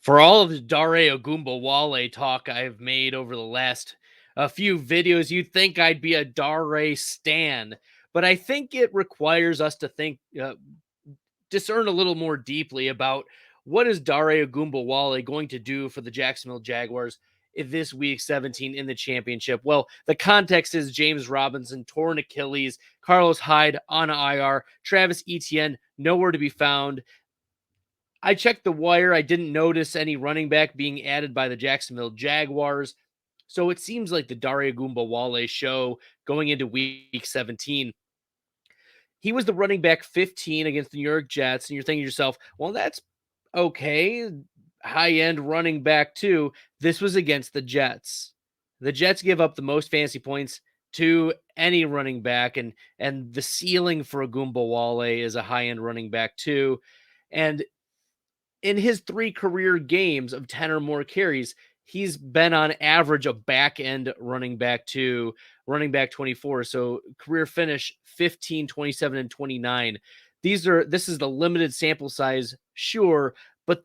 For all of the Dare Ogunbowale talk I've made over the last a few videos, you'd think I'd be a Dare stan, but I think it requires us to discern a little more deeply about what is Dare Ogunbowale going to do for the Jacksonville Jaguars in this week 17 in the championship. Well, the context is James Robinson torn Achilles, Carlos Hyde on IR, Travis Etienne nowhere to be found. I checked the wire. I didn't notice any running back being added by the Jacksonville Jaguars. So it seems like the Dare Ogunbowale show going into week 17. He was the running back 15 against the New York Jets. And you're thinking to yourself, well, that's okay. High end running back, too. This was against the Jets. The Jets give up the most fantasy points to any running back, and the ceiling for Ogunbowale is a high end running back, too. And in his 3 career games of 10 or more carries, he's been on average a back end running back to running back 24. So career finish 15, 27, and 29. This is the limited sample size, sure, but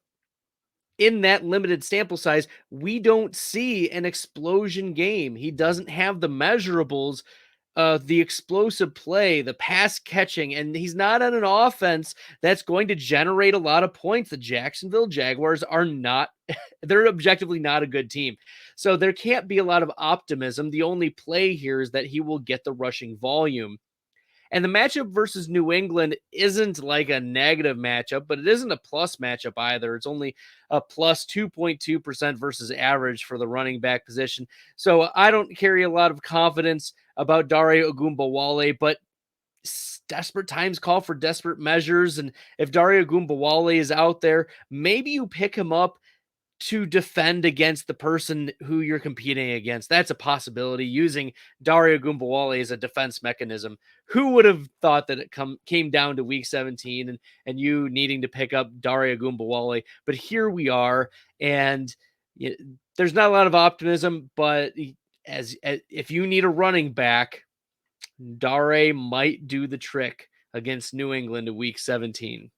in that limited sample size, we don't see an explosion game. He doesn't have the measurables, the explosive play, the pass catching, and he's not on an offense that's going to generate a lot of points. The Jacksonville Jaguars are not, they're objectively not a good team. So there can't be a lot of optimism. The only play here is that he will get the rushing volume. And the matchup versus New England isn't like a negative matchup, but it isn't a plus matchup either. It's only a plus 2.2% versus average for the running back position. So I don't carry a lot of confidence about Dare Ogunbowale, but desperate times call for desperate measures. And if Dare Ogunbowale is out there, maybe you pick him up to defend against the person who you're competing against. That's a possibility, using Dare Ogunbowale as a defense mechanism. Who would have thought that it came down to week 17 and you needing to pick up Dare Ogunbowale? But here we are, and there's not a lot of optimism, but as if you need a running back, Dare might do the trick against New England in week 17.